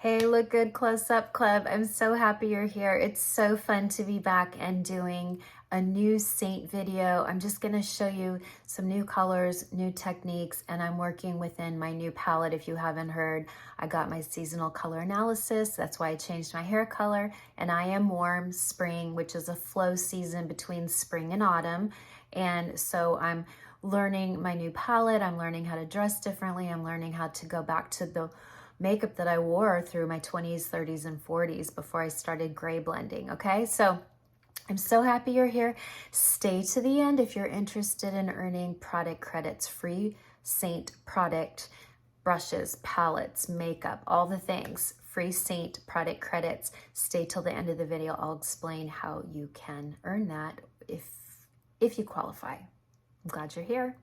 Hey, look good close up club. I'm so happy you're here. It's so fun to be back and doing a new Saint video. I'm just gonna show you some new colors, new techniques, and I'm working within my new palette. If you haven't heard, I got my seasonal color analysis. That's why I changed my hair color. And I am warm spring, which is a flow season between spring and autumn. And so I'm learning my new palette. I'm learning how to dress differently. I'm learning how to go back to the makeup that I wore through my 20s, 30s, and 40s before I started gray blending, okay? So I'm so happy you're here. Stay to the end if you're interested in earning product credits, free Saint product, brushes, palettes, makeup, all the things, free Saint product credits. Stay till the end of the video. I'll explain how you can earn that if you qualify. I'm glad you're here.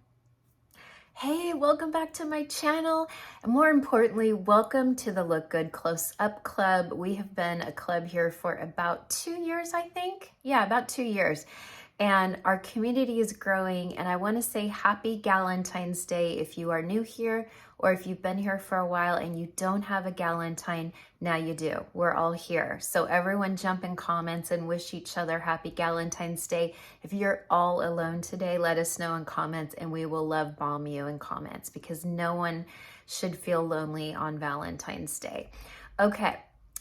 Hey, welcome back to my channel. And more importantly, welcome to the Look Good Close Up Club. We have been a club here for about 2 years, I think. Yeah, about 2 years. And our community is growing. And I want to say happy Galentine's Day if you are new here, or if you've been here for a while and you don't have a Galentine, now you do. We're all here. So everyone jump in comments and wish each other happy Galentine's Day. If you're all alone today, let us know in comments and we will love bomb you in comments because no one should feel lonely on Valentine's Day. Okay.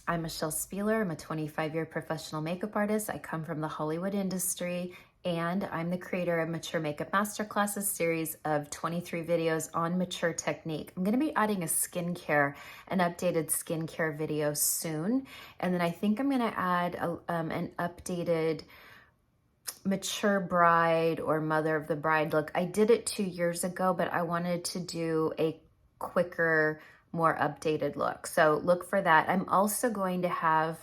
I'm Michelle Spieler. I'm a 25-year professional makeup artist. I come from the Hollywood industry, and I'm the creator of Mature Makeup Masterclasses series of 23 videos on mature technique. I'm going to be adding an updated skincare video soon, and then I think I'm going to add an updated mature bride or mother of the bride look. I did it 2 years ago, but I wanted to do a quicker, more updated look. So look for that. I'm also going to have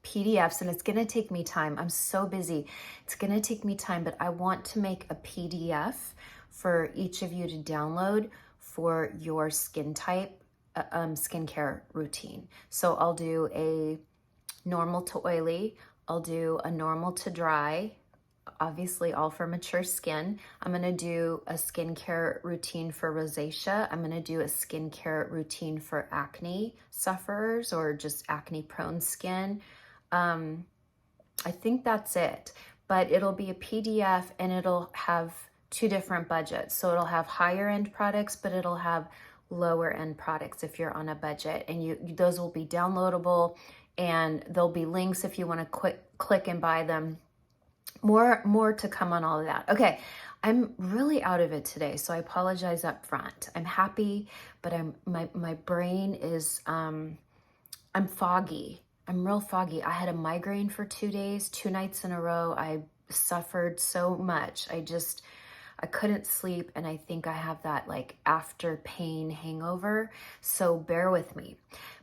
PDFs, and it's going to take me time. I'm so busy. It's going to take me time, but I want to make a PDF for each of you to download for your skin type skincare routine. So I'll do a normal to oily. I'll do a normal to dry, obviously all for mature skin. I'm going to do a skincare routine for rosacea. I'm going to do a skincare routine for acne sufferers or just acne prone skin. I think that's it, but it'll be a PDF and it'll have 2 different budgets. So it'll have higher end products, but it'll have lower end products if you're on a budget, and those will be downloadable, and there'll be links if you want to click and buy them. More to come on all of that. Okay, I'm really out of it today, so I apologize up front. I'm happy, but my brain is I'm foggy. I'm real foggy. I had a migraine for 2 days, 2 nights in a row. I suffered so much. I couldn't sleep, and I think I have that like after pain hangover, so bear with me.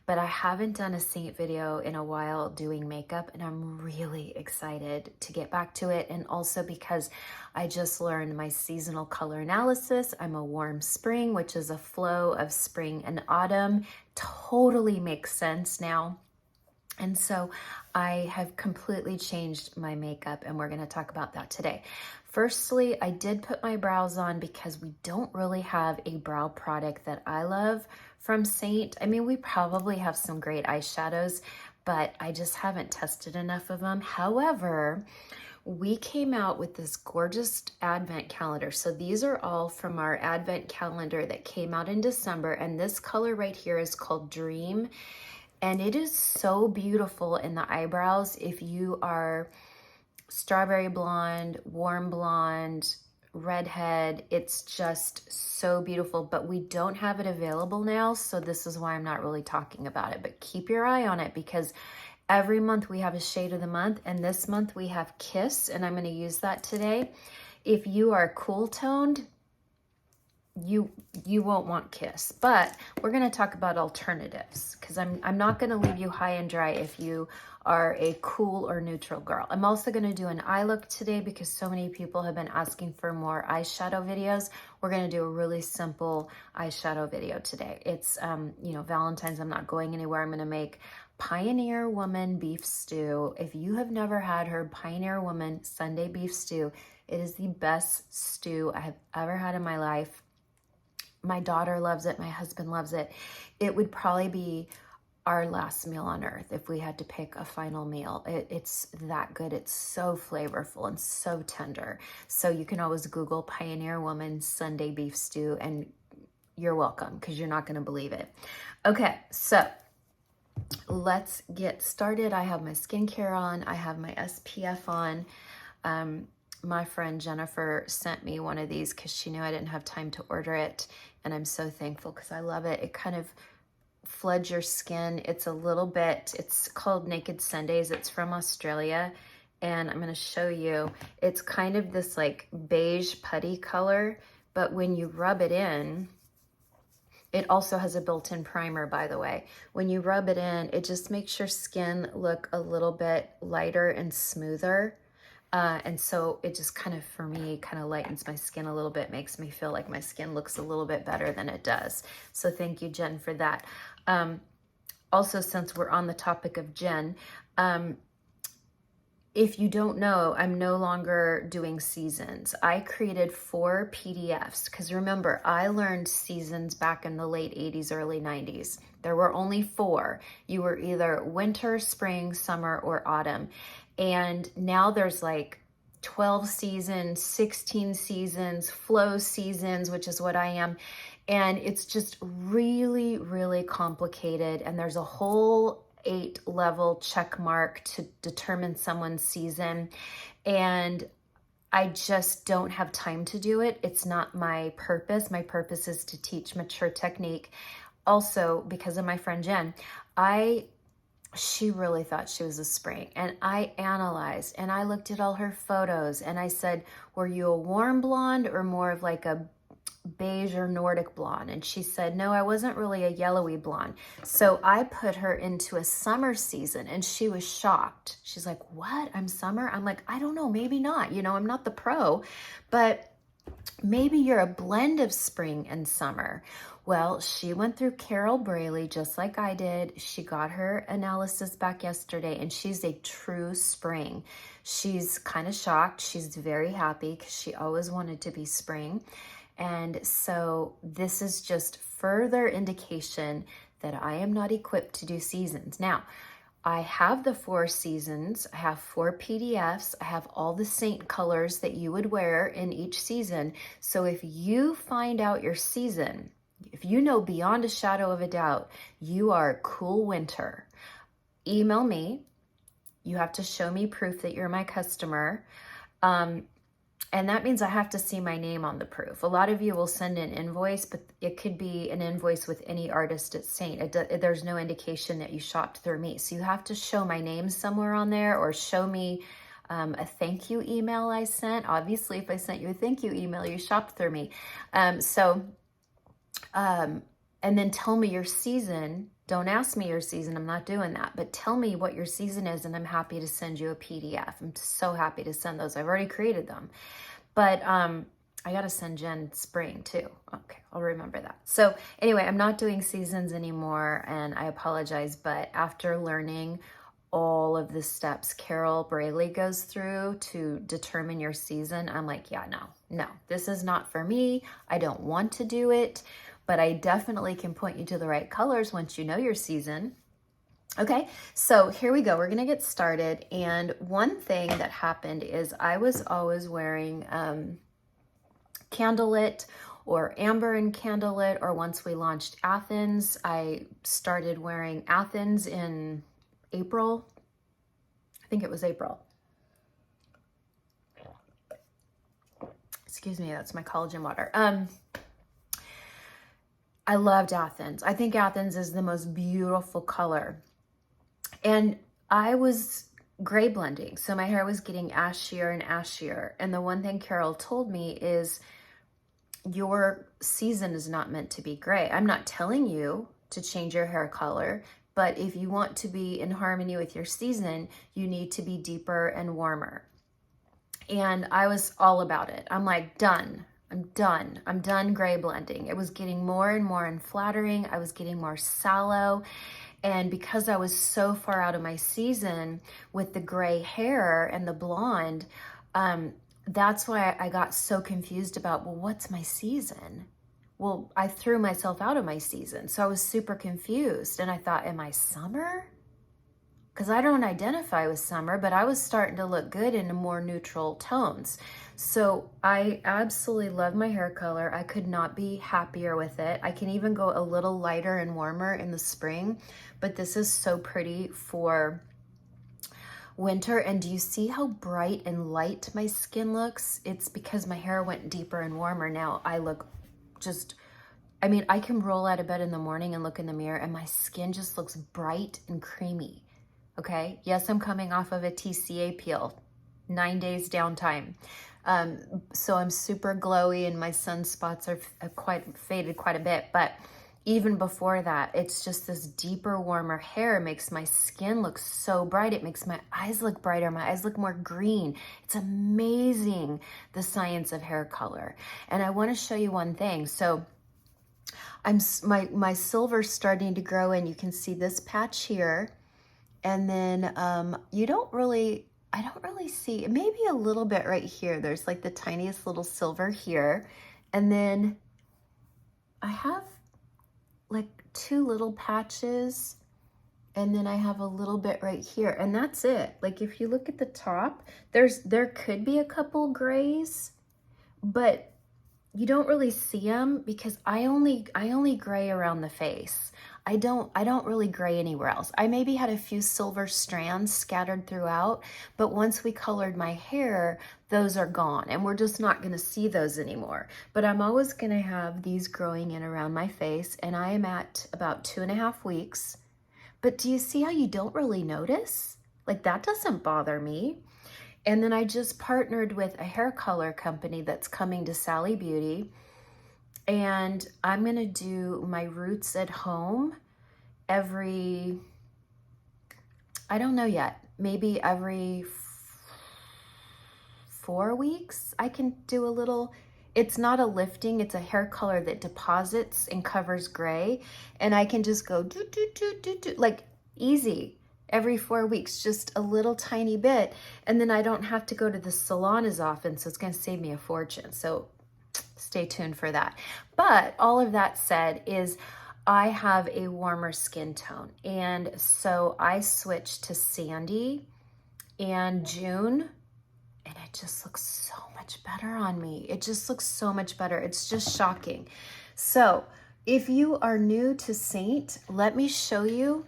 But I haven't done a Saint video in a while doing makeup, and I'm really excited to get back to it. And also because I just learned my seasonal color analysis. I'm a warm spring, which is a flow of spring and autumn. Totally makes sense now. And so I have completely changed my makeup, and we're going to talk about that today. Firstly, I did put my brows on because we don't really have a brow product that I love from Saint. I mean, we probably have some great eyeshadows, but I just haven't tested enough of them. However, we came out with this gorgeous advent calendar. So these are all from our advent calendar that came out in December. And this color right here is called Dream. And it is so beautiful in the eyebrows. If you are strawberry blonde, warm blonde, redhead, it's just so beautiful, but we don't have it available now. So this is why I'm not really talking about it, but keep your eye on it because every month we have a shade of the month, and this month we have Kiss, and I'm going to use that today. If you are cool toned, you won't want Kiss, but we're going to talk about alternatives because I'm not going to leave you high and dry if you are a cool or neutral girl. I'm also going to do an eye look today because so many people have been asking for more eyeshadow videos. We're going to do a really simple eyeshadow video today. It's Valentine's. I'm not going anywhere. I'm going to make Pioneer Woman beef stew. If you have never had her Pioneer Woman Sunday beef stew, it is the best stew I have ever had in my life. My daughter loves it. My husband loves it. It would probably be our last meal on earth if we had to pick a final meal. It's that good. It's so flavorful and so tender. So you can always Google Pioneer Woman Sunday beef stew, and you're welcome, because you're not going to believe it. Okay, so let's get started. I have my skincare on. I have my SPF on. My friend Jennifer sent me one of these because she knew I didn't have time to order it, and I'm so thankful because I love it. It kind of floods your skin. It's a little bit, it's called Naked Sundays. It's from Australia, and I'm going to show you. It's kind of this like beige putty color, but when you rub it in, it also has a built-in primer, by the way. When you rub it in, it just makes your skin look a little bit lighter and smoother. And so it just kind of, for me, kind of lightens my skin a little bit, makes me feel like my skin looks a little bit better than it does. So thank you, Jen, for that. Also, since we're on the topic of Jen, if you don't know, I'm no longer doing seasons. I created 4 PDFs because remember, I learned seasons back in the late 80s, early 90s. There were only 4. You were either winter, spring, summer, or autumn. And now there's like 12 seasons, 16 seasons, flow seasons, which is what I am. And it's just really, really complicated. And there's a whole 8-level check mark to determine someone's season. And I just don't have time to do it. It's not my purpose. My purpose is to teach mature technique. Also, because of my friend Jen, she really thought she was a spring, and I analyzed and I looked at all her photos and I said, were you a warm blonde or more of like a beige or Nordic blonde? And she said, no, I wasn't really a yellowy blonde. So I put her into a summer season, and she was shocked. She's like, what? I'm summer? I'm like, I don't know, maybe not. You know, I'm not the pro, but maybe you're a blend of spring and summer. Well, she went through Carol Braley just like I did. She got her analysis back yesterday, and she's a true spring. She's kind of shocked. She's very happy because she always wanted to be spring. And so this is just further indication that I am not equipped to do seasons. Now, I have the 4 seasons. I have 4 PDFs. I have all the saint colors that you would wear in each season. So if you find out your season, if you know beyond a shadow of a doubt, you are cool winter, email me. You have to show me proof that you're my customer. And that means I have to see my name on the proof. A lot of you will send an invoice, but it could be an invoice with any artist at Saint. There's no indication that you shopped through me. So you have to show my name somewhere on there, or show me a thank you email I sent. Obviously, if I sent you a thank you email, you shopped through me. And then tell me your season. Don't ask me your season. I'm not doing that. But tell me what your season is, and I'm happy to send you a PDF. I'm so happy to send those. I've already created them. But I got to send Jen spring too. Okay, I'll remember that. So anyway, I'm not doing seasons anymore, and I apologize. But after learning all of the steps Carol Braley goes through to determine your season, I'm like, yeah, no, this is not for me. I don't want to do it. But I definitely can point you to the right colors once you know your season. Okay, so here we go. We're gonna get started. And one thing that happened is I was always wearing candlelit or amber and candlelit, or once we launched Athens, I started wearing Athens in April. I think it was April. Excuse me, that's my collagen water. I loved Athens. I think Athens is the most beautiful color. And I was gray blending, so my hair was getting ashier and ashier. And the one thing Carol told me is, your season is not meant to be gray. I'm not telling you to change your hair color, but if you want to be in harmony with your season, you need to be deeper and warmer. And I was all about it. I'm like, done. I'm done gray blending. It was getting more and more unflattering. I was getting more sallow. And because I was so far out of my season with the gray hair and the blonde, that's why I got so confused about, well, what's my season? well, I threw myself out of my season. So I was super confused. And I thought, am I summer? Because I don't identify with summer, but I was starting to look good in more neutral tones. So I absolutely love my hair color. I could not be happier with it. I can even go a little lighter and warmer in the spring, but this is so pretty for winter. And do you see how bright and light my skin looks? It's because my hair went deeper and warmer. Now I look just, I mean, I can roll out of bed in the morning and look in the mirror and my skin just looks bright and creamy. Okay, yes, I'm coming off of a TCA peel, 9 days downtime. So I'm super glowy and my sunspots are quite faded quite a bit. But even before that, it's just this deeper, warmer hair makes my skin look so bright. It makes my eyes look brighter. My eyes look more green. It's amazing, the science of hair color. And I want to show you one thing. So my silver's starting to grow in. You can see this patch here. And then I don't really see, maybe a little bit right here. There's like the tiniest little silver here. And then I have like 2 little patches. And then I have a little bit right here. And that's it. Like if you look at the top, there could be a couple grays, but you don't really see them because I only gray around the face. I don't really gray anywhere else. I maybe had a few silver strands scattered throughout, but once we colored my hair, those are gone and we're just not gonna see those anymore. But I'm always gonna have these growing in around my face and I am at about 2.5 weeks. But do you see how you don't really notice? Like that doesn't bother me. And then I just partnered with a hair color company that's coming to Sally Beauty. And I'm gonna do my roots at home I don't know yet, maybe every 4 weeks. I can do a little, it's not a lifting, it's a hair color that deposits and covers gray. And I can just go do, do, do, do, do, like easy. Every 4 weeks, just a little tiny bit. And then I don't have to go to the salon as often, so it's gonna save me a fortune. So stay tuned for that. But all of that said is I have a warmer skin tone. And so I switched to Sandy in June and it just looks so much better on me. It just looks so much better. It's just shocking. So if you are new to Saint, let me show you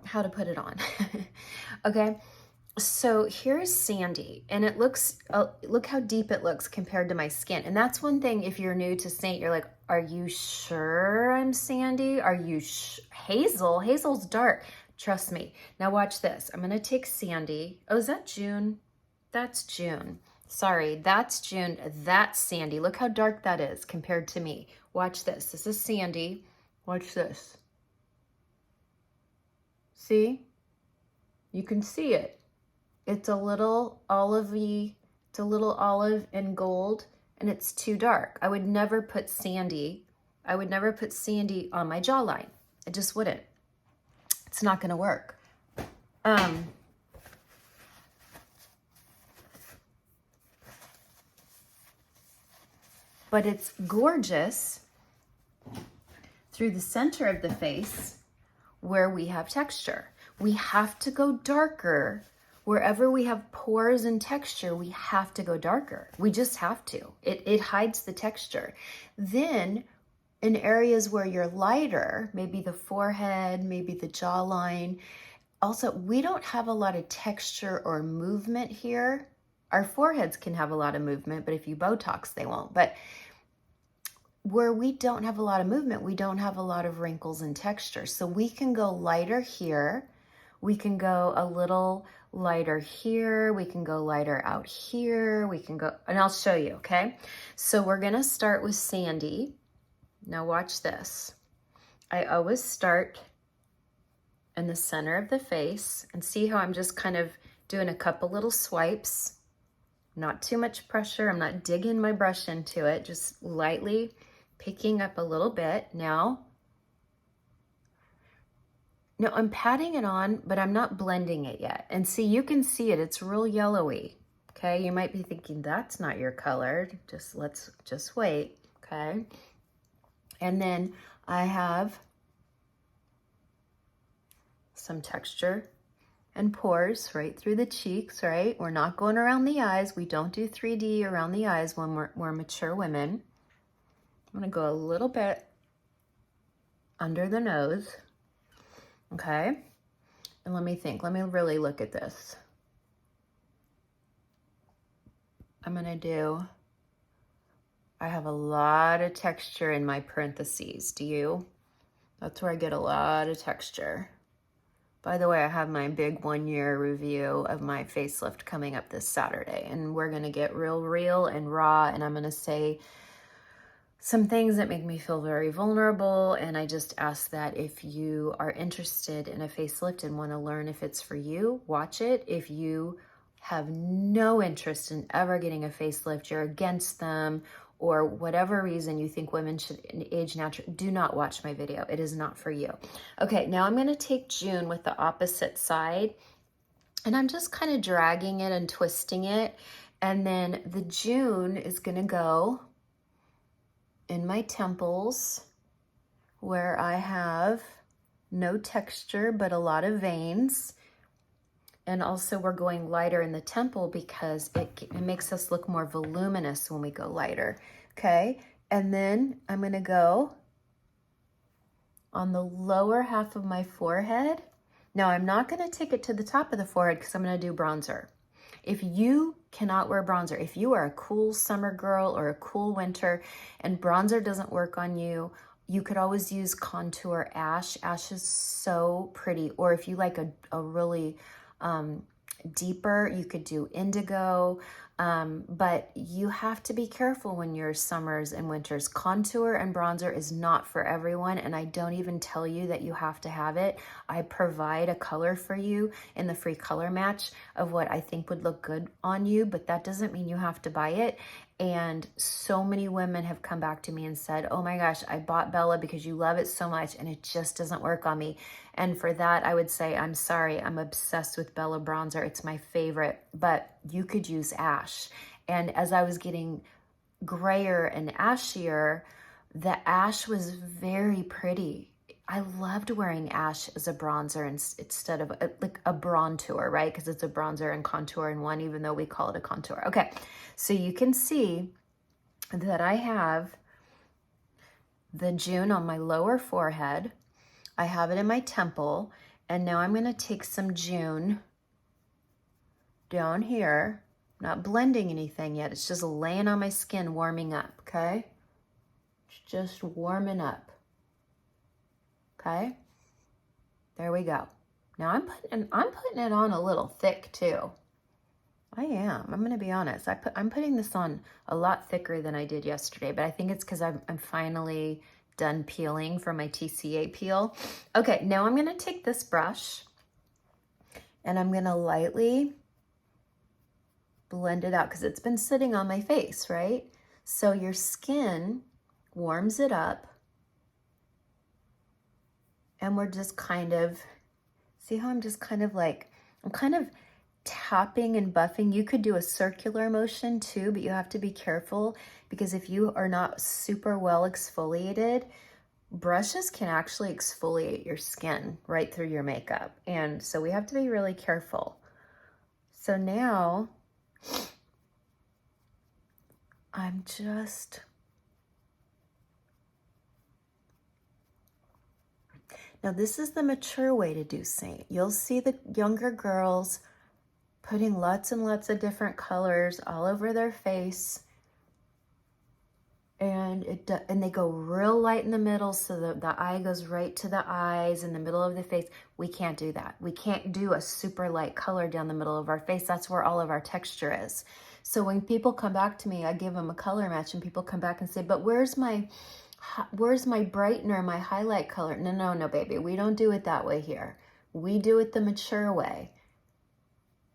how to put it on. Okay. So here's Sandy and it looks, look how deep it looks compared to my skin. And that's one thing, if you're new to Saint, you're like, are you sure I'm Sandy? Are you Hazel? Hazel's dark. Trust me. Now watch this. I'm going to take Sandy. Oh, is that June? That's June. Sorry, that's June. That's Sandy. Look how dark that is compared to me. Watch this. This is Sandy. Watch this. See? You can see it. It's a little olivey, it's a little olive and gold, and it's too dark. I would never put Sandy on my jawline. I just wouldn't. It's not gonna work. But it's gorgeous through the center of the face where we have texture. We have to go darker. Wherever we have pores and texture, we have to go darker. We just have to. It hides the texture. Then in areas where you're lighter, maybe the forehead, maybe the jawline, also, we don't have a lot of texture or movement here. Our foreheads can have a lot of movement, but if you Botox, they won't. But where we don't have a lot of movement, we don't have a lot of wrinkles and texture. So we can go lighter here. We can go a little lighter here. We can go lighter out here. We can go, and I'll show you, okay? So we're gonna start with Sandy. Now watch this. I always start in the center of the face and see how I'm just kind of doing a couple little swipes. Not too much pressure. I'm not digging my brush into it, just lightly picking up a little bit. Now I'm patting it on, but I'm not blending it yet. And see, you can see it, it's real yellowy, Okay, you might be thinking that's not your color. Let's wait, okay? And then I have some texture and pores right through the cheeks, right? We're not going around the eyes. We don't do 3D around the eyes when we're mature women. I'm gonna go a little bit under the nose, okay? And let me think, let me really look at this. I'm gonna do, I have a lot of texture in my parentheses. Do you? That's where I get a lot of texture. By the way, I have my big 1-year review of my facelift coming up this Saturday, and we're gonna get real and raw, and I'm gonna say some things that make me feel very vulnerable. And I just ask that if you are interested in a facelift and want to learn if it's for you, watch it. If you have no interest in ever getting a facelift, you're against them, or whatever reason you think women should age naturally, do not watch my video. It is not for you. Okay, now I'm going to take June with the opposite side, and I'm just kind of dragging it and twisting it. And then the June is going to go in my temples where I have no texture but a lot of veins. And also we're going lighter in the temple because it makes us look more voluminous when we go lighter, okay? And then I'm gonna go on the lower half of my forehead. Now I'm not gonna take it to the top of the forehead because I'm gonna do bronzer. If you cannot wear bronzer, if you are a cool summer girl or a cool winter and bronzer doesn't work on you, you could always use contour ash. Ash is so pretty. Or if you like a really deeper, you could do indigo. But you have to be careful when you're summers and winters. Contour and bronzer is not for everyone, and I don't even tell you that you have to have it. I provide a color for you in the free color match of what I think would look good on you, but that doesn't mean you have to buy it. And so many women have come back to me and said, oh my gosh, I bought Bella because you love it so much and it just doesn't work on me. And for that, I would say, I'm sorry, I'm obsessed with Bella bronzer. It's my favorite, but you could use ash. And as I was getting grayer and ashier, the ash was very pretty. I loved wearing ash as a bronzer instead of like a bronzer, right? Because it's a bronzer and contour in one, even though we call it a contour. Okay, so you can see that I have the June on my lower forehead. I have it in my temple, and now I'm going to take some June down here. I'm not blending anything yet. It's just laying on my skin, warming up, okay? It's just warming up. Okay, there we go. Now I'm putting it on a little thick too. I am. I'm gonna be honest. I'm putting this on a lot thicker than I did yesterday, but I think it's because I'm finally done peeling from my TCA peel. Okay, now I'm gonna take this brush and I'm gonna lightly blend it out because it's been sitting on my face, right? So your skin warms it up. And we're just kind of, see how I'm just kind of like, I'm kind of tapping and buffing. You could do a circular motion too, but you have to be careful because if you are not super well exfoliated, brushes can actually exfoliate your skin right through your makeup. And so we have to be really careful. So now I'm just, now this is the mature way to do Saint. You'll see the younger girls putting lots and lots of different colors all over their face. And they go real light in the middle so the eye goes right to the eyes in the middle of the face. We can't do that. We can't do a super light color down the middle of our face. That's where all of our texture is. So when people come back to me, I give them a color match and people come back and say, but where's my brightener, my highlight color? No, baby. We don't do it that way here. We do it the mature way.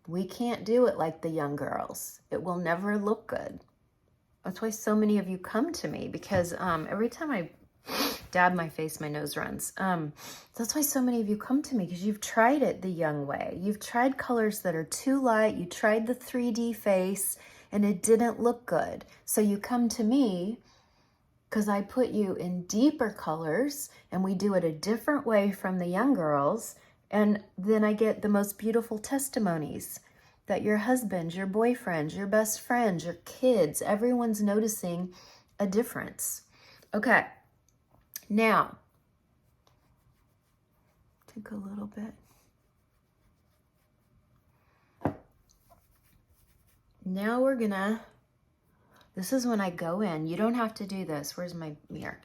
We can't do it like the young girls. It will never look good. That's why so many of you come to me because every time I Dab my face, my nose runs. That's why so many of you come to me, because you've tried it the young way. You've tried colors that are too light. You tried the 3D face and it didn't look good. So you come to me because I put you in deeper colors and we do it a different way from the young girls. And then I get the most beautiful testimonies that your husbands, your boyfriends, your best friends, your kids, everyone's noticing a difference. Okay, now, take a little bit. Now we're gonna, this is when I go in. You don't have to do this. Where's my mirror?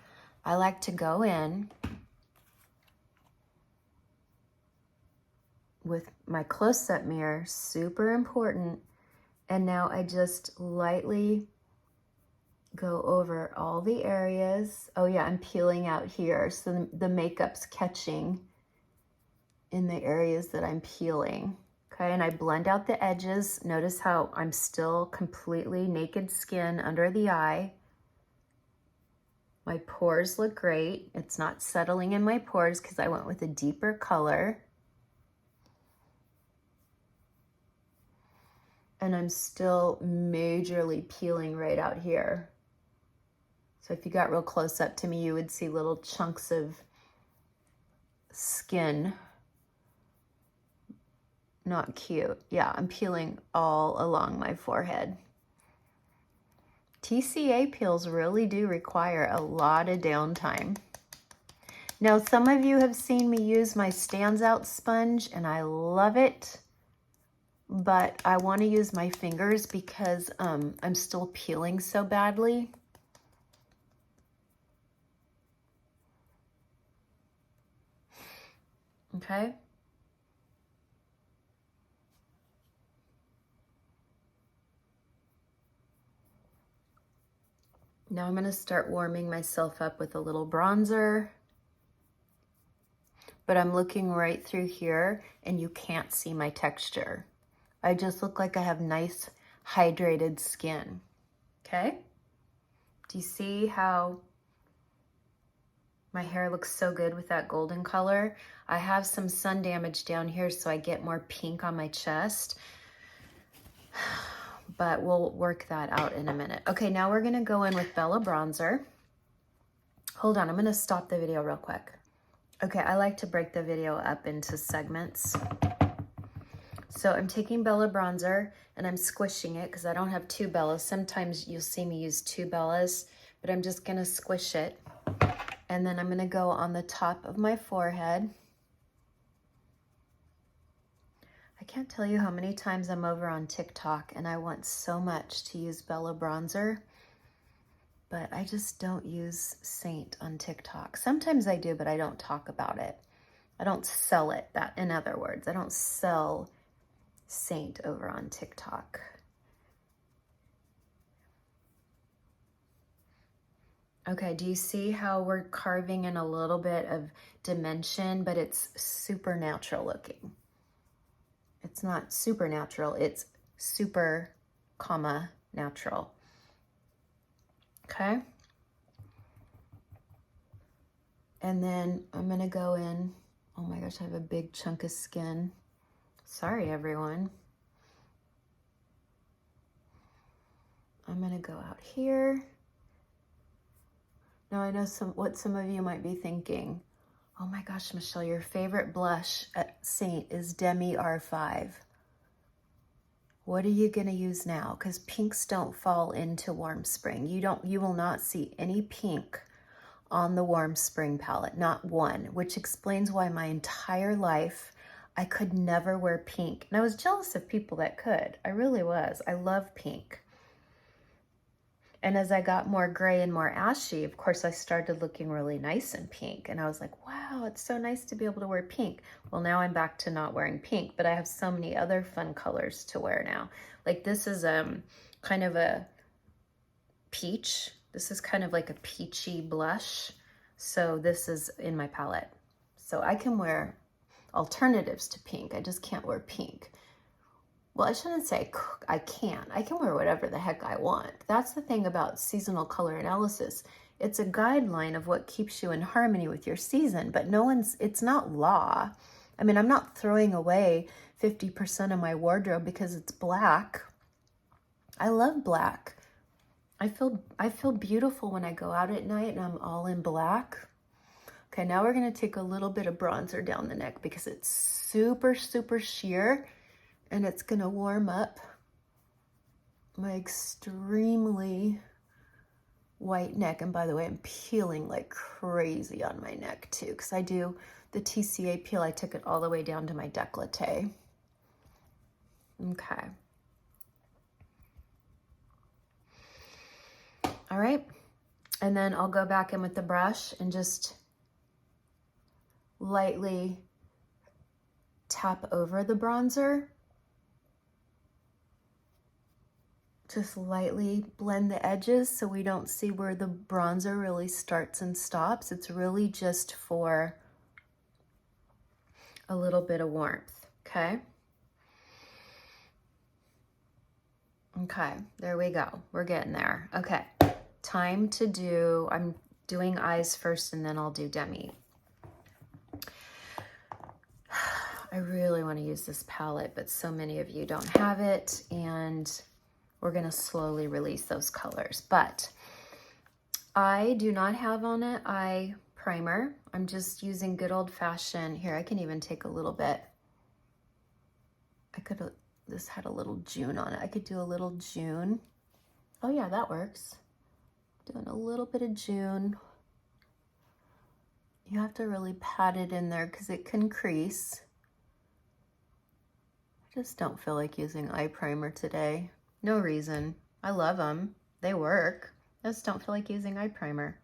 I like to go in with my close-up mirror, super important. And now I just lightly go over all the areas. Oh yeah, I'm peeling out here. So the makeup's catching in the areas that I'm peeling. Okay, and I blend out the edges. Notice how I'm still completely naked skin under the eye. My pores look great. It's not settling in my pores because I went with a deeper color. And I'm still majorly peeling right out here. So if you got real close up to me, you would see little chunks of skin. Not cute. Yeah, I'm peeling all along my forehead. TCA peels really do require a lot of downtime. Now, some of you have seen me use my Stands Out sponge, and I love it, but I want to use my fingers because I'm still peeling so badly. Okay. Now I'm going to start warming myself up with a little bronzer. But I'm looking right through here and you can't see my texture. I just look like I have nice hydrated skin. Okay? Do you see how my hair looks so good with that golden color? I have some sun damage down here, so I get more pink on my chest. But we'll work that out in a minute. Okay, now we're gonna go in with Bella Bronzer. Hold on, I'm gonna stop the video real quick. Okay, I like to break the video up into segments. So I'm taking Bella Bronzer and I'm squishing it because I don't have two Bellas. Sometimes you'll see me use two Bellas, but I'm just gonna squish it. And then I'm gonna go on the top of my forehead. I can't tell you how many times I'm over on TikTok and I want so much to use Bella Bronzer, but I just don't use Saint on TikTok. Sometimes I do, but I don't talk about it. I don't sell it, that, in other words. I don't sell Saint over on TikTok. Okay, do you see how we're carving in a little bit of dimension, but it's supernatural looking? It's not supernatural, it's super, comma, natural. Okay? And then I'm gonna go in, oh my gosh, I have a big chunk of skin. Sorry, everyone. I'm gonna go out here. Now I know what some of you might be thinking. Oh my gosh, Michelle, your favorite blush at Saint is Demi R5. What are you gonna use now? Because pinks don't fall into Warm Spring. You will not see any pink on the Warm Spring palette, not one, which explains why my entire life I could never wear pink. And I was jealous of people that could. I really was. I love pink. And as I got more gray and more ashy, of course, I started looking really nice in pink. And I was like, wow, it's so nice to be able to wear pink. Well, now I'm back to not wearing pink, but I have so many other fun colors to wear now. Like this is kind of a peach. This is kind of like a peachy blush. So this is in my palette. So I can wear alternatives to pink. I just can't wear pink. Well, I shouldn't say I can't. I can wear whatever the heck I want. That's the thing about seasonal color analysis. it's a guideline of what keeps you in harmony with your season, but it's not law. I mean, I'm not throwing away 50% of my wardrobe because it's black. I love black. I feel beautiful when I go out at night and I'm all in black. Okay, now we're gonna take a little bit of bronzer down the neck because it's super, super sheer and it's gonna warm up my extremely white neck. And by the way, I'm peeling like crazy on my neck too, because I do the TCA peel. I took it all the way down to my décolleté. Okay. All right. And then I'll go back in with the brush and just lightly tap over the bronzer. Just lightly blend the edges so we don't see where the bronzer really starts and stops. It's really just for a little bit of warmth, okay? Okay, there we go. We're getting there. Okay, time to do, I'm doing eyes first and then I'll do Demi. I really want to use this palette, but so many of you don't have it, and we're going to slowly release those colors. But I do not have on it eye primer. I'm just using good old-fashioned, here, I can even take a little bit. This had a little June on it. I could do a little June. Oh yeah, that works. Doing a little bit of June. You have to really pat it in there because it can crease. I just don't feel like using eye primer today. No reason. I love them. They work. I just don't feel like using eye primer.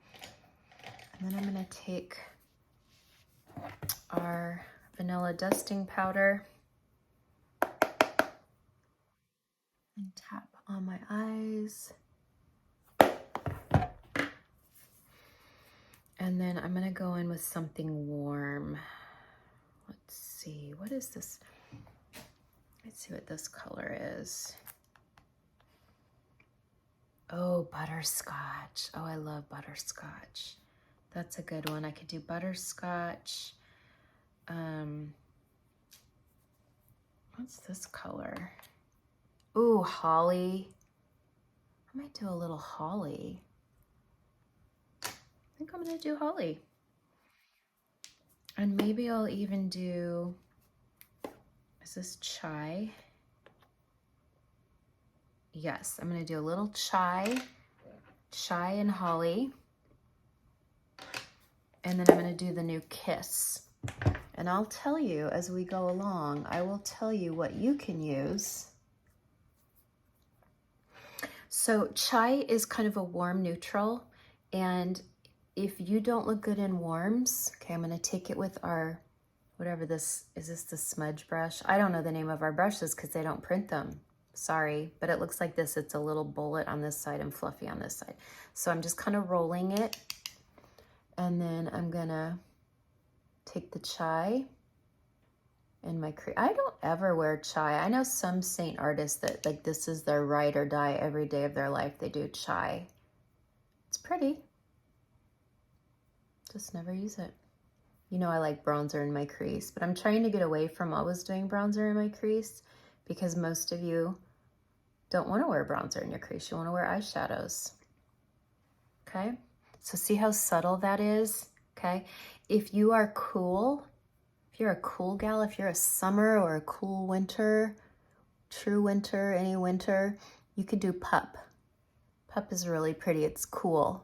And then I'm going to take our vanilla dusting powder and tap on my eyes. And then I'm going to go in with something warm. Let's see. What is this? Let's see what this color is. Oh, butterscotch. Oh, I love butterscotch. That's a good one. I could do butterscotch. What's this color? Ooh, holly. I might do a little holly. I think I'm gonna do holly. And maybe I'll even do, is this chai? Yes, I'm gonna do a little chai and holly. And then I'm gonna do the new Kiss. And I'll tell you as we go along, I will tell you what you can use. So chai is kind of a warm neutral, and if you don't look good in warms, okay, I'm gonna take it with our, whatever this, is this the smudge brush? I don't know the name of our brushes because they don't print them. Sorry, but it looks like this. It's a little bullet on this side and fluffy on this side. So I'm just kind of rolling it, and then I'm gonna take the chai and my crease. I don't ever wear chai. I know some Saint artists that like this is their ride or die every day of their life. They do chai. It's pretty. Just never use it. You know I like bronzer in my crease, but I'm trying to get away from always doing bronzer in my crease because most of you don't want to wear bronzer in your crease. You want to wear eyeshadows. Okay? So see how subtle that is? Okay? If you are cool, if you're a cool gal, if you're a summer or a cool winter, true winter, any winter, you could do pup. Pup is really pretty. It's cool.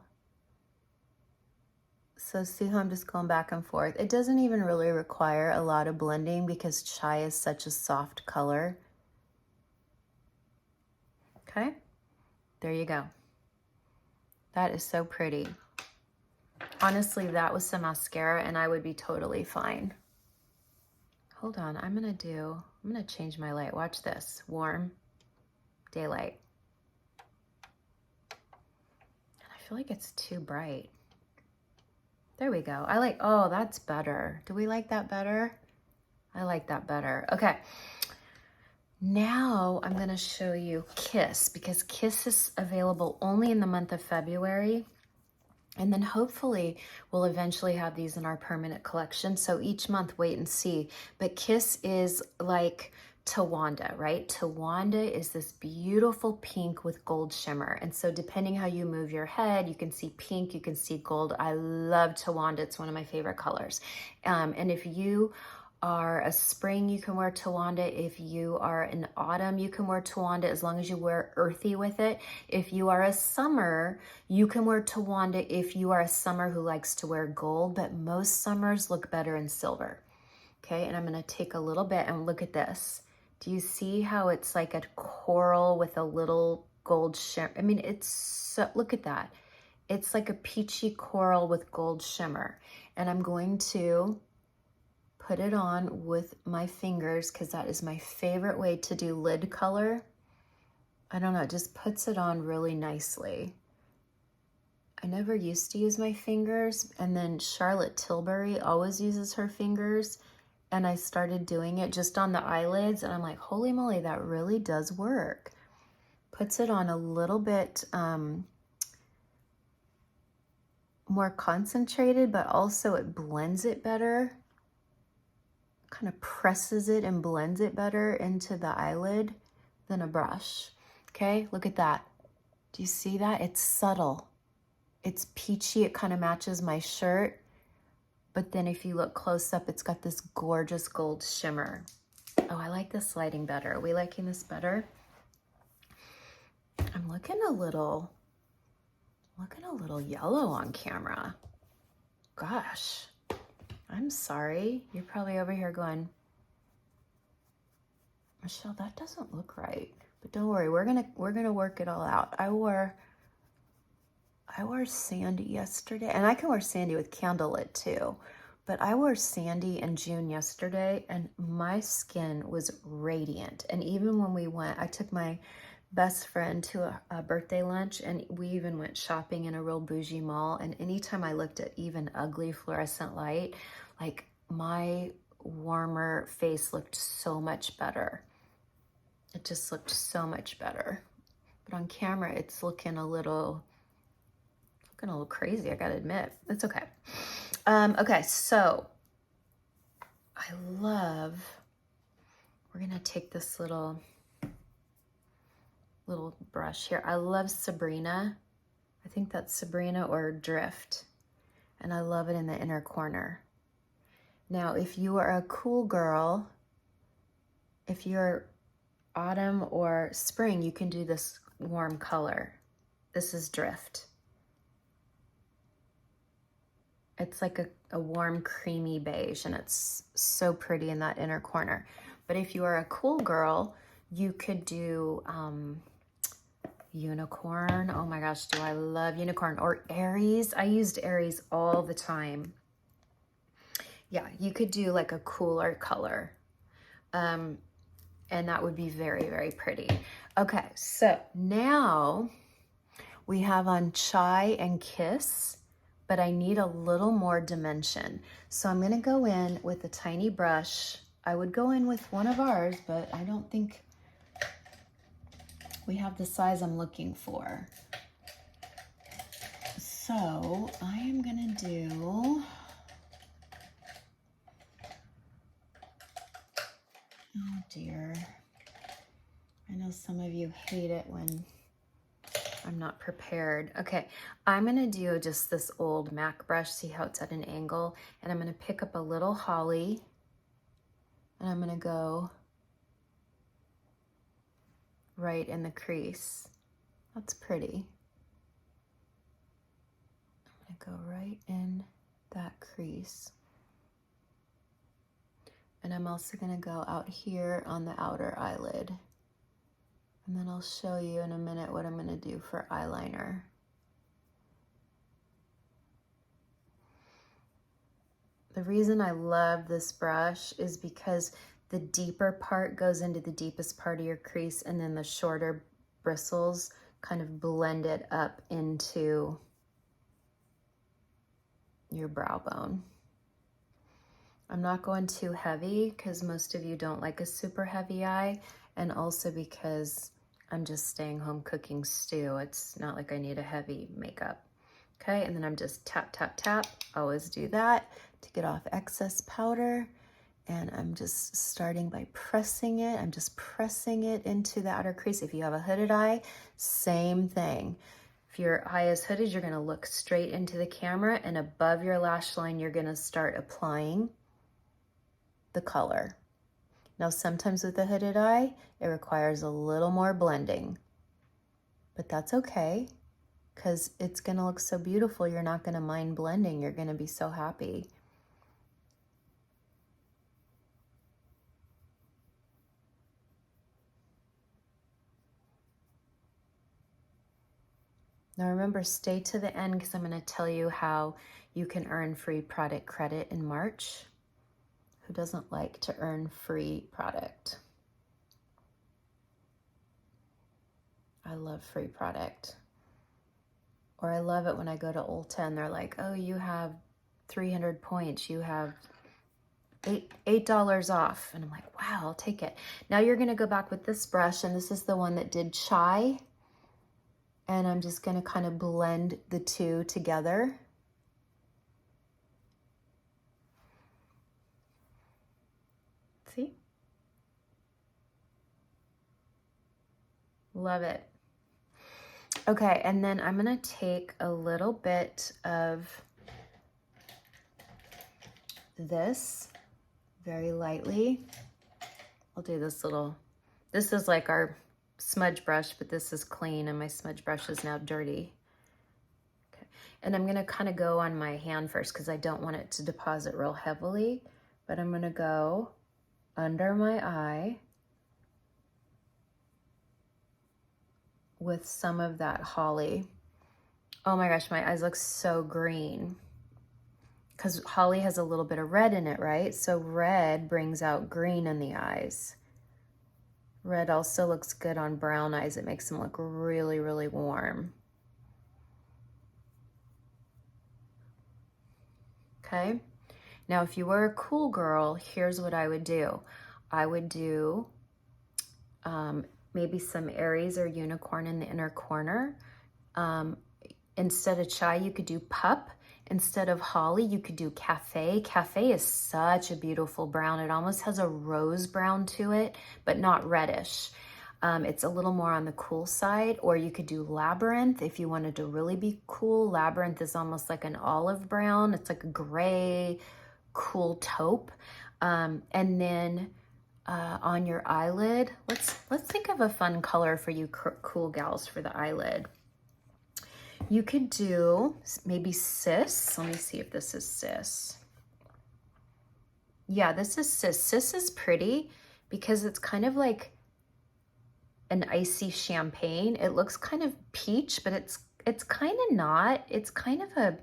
So see how I'm just going back and forth. It doesn't even really require a lot of blending because chai is such a soft color. Okay, there you go. That is so pretty. Honestly, that was some mascara and I would be totally fine. Hold on, I'm gonna change my light. Watch this, warm, daylight. And I feel like it's too bright. There we go. Oh, that's better. Do we like that better? I like that better. Okay. Now I'm gonna show you Kiss because Kiss is available only in the month of February. And then hopefully we'll eventually have these in our permanent collection. So each month, wait and see. But Kiss is like Tawanda, right? Tawanda is this beautiful pink with gold shimmer. And so depending how you move your head, you can see pink, you can see gold. I love Tawanda. It's one of my favorite colors. And if you are a spring, you can wear Tawanda. If you are an autumn, you can wear Tawanda as long as you wear earthy with it. If you are a summer, you can wear Tawanda if you are a summer who likes to wear gold, but most summers look better in silver. Okay, and I'm gonna take a little bit and look at this. Do you see how it's like a coral with a little gold shimmer? I mean, it's so, look at that. It's like a peachy coral with gold shimmer. And I'm going to put it on with my fingers because that is my favorite way to do lid color. I don't know, it just puts it on really nicely. I never used to use my fingers, and then Charlotte Tilbury always uses her fingers, and I started doing it just on the eyelids, and I'm like, holy moly, that really does work. Puts it on a little bit more concentrated, but also it blends it better. Kind of presses it and blends it better into the eyelid than a brush. Okay, look at that. Do you see that? It's subtle. It's peachy. It kind of matches my shirt. But then if you look close up, it's got this gorgeous gold shimmer. Oh, I like this lighting better. Are we liking this better? I'm looking a little yellow on camera. Gosh. I'm sorry. You're probably over here going, Michelle, that doesn't look right. But don't worry, we're gonna work it all out. I wore sandy yesterday, and I can wear sandy with candlelit too. But I wore sandy in June yesterday, and my skin was radiant. And even when we went, I took my best friend to a birthday lunch, and we even went shopping in a real bougie mall. And anytime I looked at even ugly fluorescent light, like my warmer face looked so much better. It just looked so much better. But on camera, it's looking a little crazy, I gotta admit. It's okay. Okay, so we're gonna take this little brush here. I love Sabrina. I think that's Sabrina or Drift. And I love it in the inner corner. Now, if you are a cool girl, if you're autumn or spring, you can do this warm color. This is Drift. It's like a warm creamy beige, and it's so pretty in that inner corner. But if you are a cool girl, you could do unicorn. Oh my gosh, do I love unicorn. Or Aries. I used Aries all the time. Yeah, you could do like a cooler color. And that would be very, very pretty. Okay, so now we have on Chai and Kiss, but I need a little more dimension. So I'm gonna go in with a tiny brush. I would go in with one of ours, but I don't think we have the size I'm looking for. So I am gonna do, oh dear. I know some of you hate it when I'm not prepared. Okay, I'm gonna do just this old MAC brush, see how it's at an angle, and I'm gonna pick up a little holly, and I'm gonna go right in the crease. That's pretty. I'm gonna go right in that crease. And I'm also gonna go out here on the outer eyelid. And then I'll show you in a minute what I'm gonna do for eyeliner. The reason I love this brush is because the deeper part goes into the deepest part of your crease, and then the shorter bristles kind of blend it up into your brow bone. I'm not going too heavy because most of you don't like a super heavy eye, and also because I'm just staying home cooking stew. It's not like I need a heavy makeup. Okay, and then I'm just tap, tap, tap. Always do that to get off excess powder. And I'm just starting by pressing it. I'm just pressing it into the outer crease. If you have a hooded eye, same thing. If your eye is hooded, you're gonna look straight into the camera, and above your lash line, you're gonna start applying the color. Now, sometimes with a hooded eye, it requires a little more blending, but that's okay, because it's gonna look so beautiful. You're not gonna mind blending. You're gonna be so happy. Now remember, stay to the end because I'm going to tell you how you can earn free product credit in March. Who doesn't like to earn free product? I love free product. Or I love it when I go to Ulta and they're like, oh, you have 300 points. You have $8 off. And I'm like, wow, I'll take it. Now you're going to go back with this brush, and this is the one that did Chai. And I'm just going to kind of blend the two together. See? Love it. Okay, and then I'm going to take a little bit of this very lightly. I'll do this little, this is like our smudge brush, but this is clean and my smudge brush is now dirty. Okay. And I'm gonna kind of go on my hand first because I don't want it to deposit real heavily, but I'm gonna go under my eye with some of that holly. Oh my gosh, my eyes look so green because holly has a little bit of red in it, right? So red brings out green in the eyes. Red also looks good on brown eyes. It makes them look really, really warm. Okay. Now, if you were a cool girl, here's what I would do. I would do maybe some Aries or unicorn in the inner corner. Instead of chai, you could do pup. Instead of holly, you could do cafe. Cafe is such a beautiful brown. It almost has a rose brown to it, but not reddish. It's a little more on the cool side. Or you could do labyrinth if you wanted to really be cool. Labyrinth is almost like an olive brown. It's like a gray, cool taupe. And then on your eyelid, let's think of a fun color for you cool gals for the eyelid. You could do maybe Cis. Let me see if this is Cis. Yeah, this is Cis. Cis is pretty because it's kind of like an icy champagne. It looks kind of peach, but it's kind of not. It's kind of a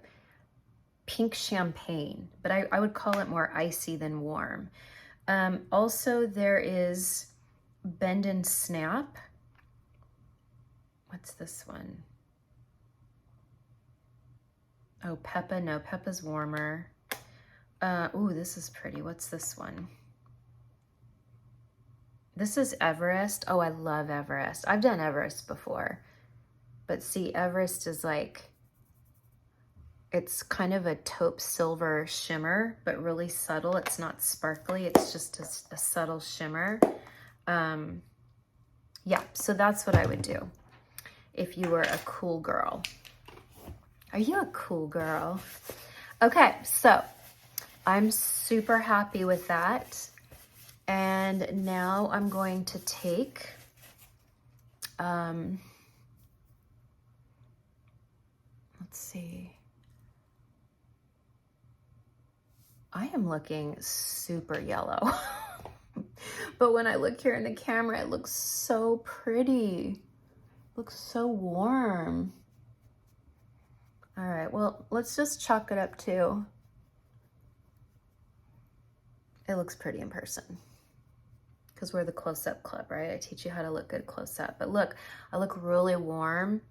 pink champagne, but I would call it more icy than warm. Also, there is Bend and Snap. What's this one? Oh, Peppa. No, Peppa's warmer. Ooh, this is pretty. What's this one? This is Everest. Oh, I love Everest. I've done Everest before. But see, Everest is like, it's kind of a taupe silver shimmer, but really subtle. It's not sparkly. It's just a subtle shimmer. Yeah, so that's what I would do if you were a cool girl. Are you a cool girl? Okay, so I'm super happy with that. And now I'm going to take, let's see. I am looking super yellow. But when I look here in the camera, it looks so pretty. It looks so warm. All right, well, let's just chalk it up too. It looks pretty in person because we're the close-up club, right? I teach you how to look good close-up. But look, I look really warm.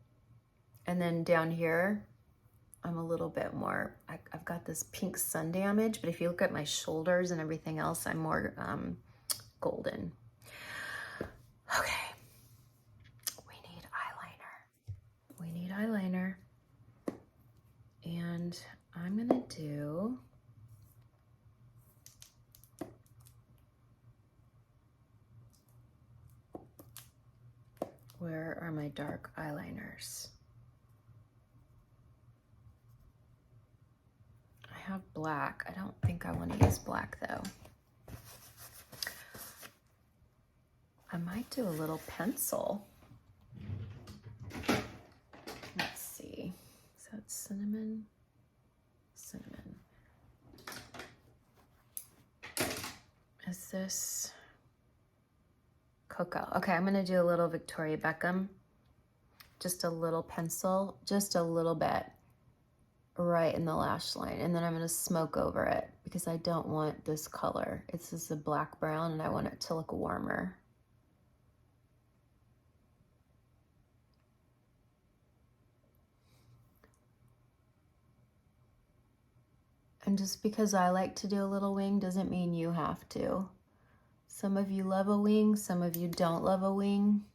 And then down here, I'm a little bit more, I've got this pink sun damage, but if you look at my shoulders and everything else, I'm more golden. Okay, we need eyeliner. We need eyeliner. And I'm gonna do where are my dark eyeliners? I have black. I don't think I want to use black though. I might do a little pencil. Let's see. Is that cinnamon? Cinnamon. Is this Coco? Okay, I'm gonna do a little Victoria Beckham. Just a little pencil, just a little bit right in the lash line. And then I'm gonna smoke over it because I don't want this color. It's just a black brown and I want it to look warmer. And just because I like to do a little wing doesn't mean you have to. Some of you love a wing, some of you don't love a wing.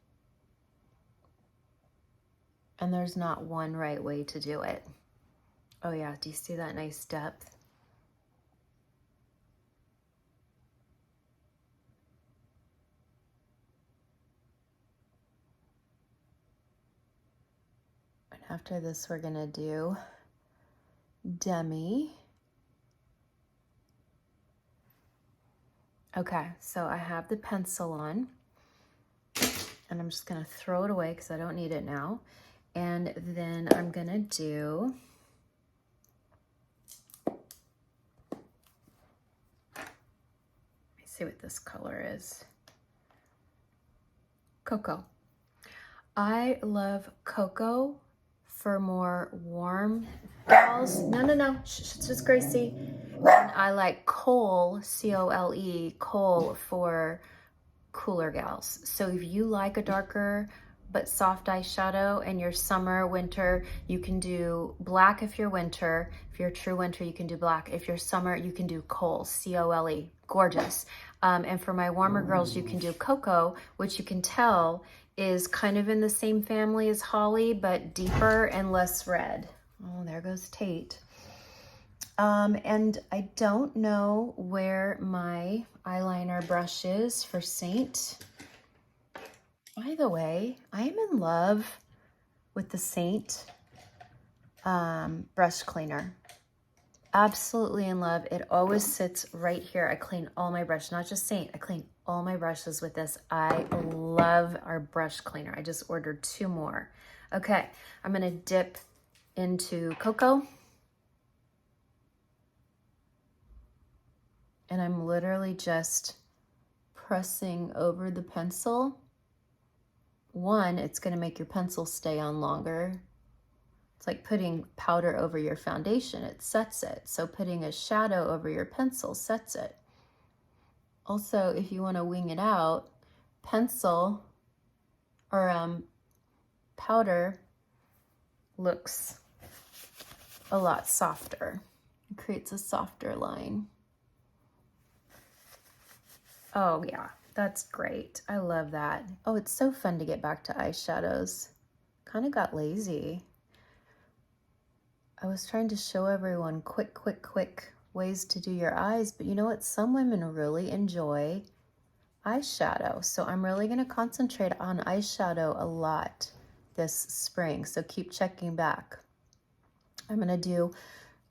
And there's not one right way to do it. Oh yeah, do you see that nice depth? And after this, we're gonna do Demi. Okay, so I have the pencil on and I'm just gonna throw it away because I don't need it now. And then I'm gonna do, let me see what this color is. Coco. I love Coco for more warm gals. No, it's just Gracie. And I like Cole, C-O-L-E, Cole for cooler gals. So if you like a darker but soft eyeshadow and your summer, winter, you can do black if you're winter. If you're true winter, you can do black. If you're summer, you can do Cole, C-O-L-E, gorgeous. And for my warmer girls, you can do Coco, which you can tell is kind of in the same family as Holly, but deeper and less red. Oh, there goes Tate. And I don't know where my eyeliner brush is for Saint. By the way, I am in love with the Saint brush cleaner. Absolutely in love. It always sits right here. I clean all my brushes, not just Saint. I clean all my brushes with this. I love our brush cleaner. I just ordered 2 more. Okay, I'm gonna dip into Coco. And I'm literally just pressing over the pencil. One, it's gonna make your pencil stay on longer. It's like putting powder over your foundation, it sets it. So putting a shadow over your pencil sets it. Also, if you wanna wing it out, pencil or powder looks a lot softer. It creates a softer line. Oh yeah, that's great. I love that. Oh, it's so fun to get back to eyeshadows. Kind of got lazy. I was trying to show everyone quick ways to do your eyes, but you know what? Some women really enjoy eyeshadow. So I'm really gonna concentrate on eyeshadow a lot this spring. So keep checking back. I'm gonna do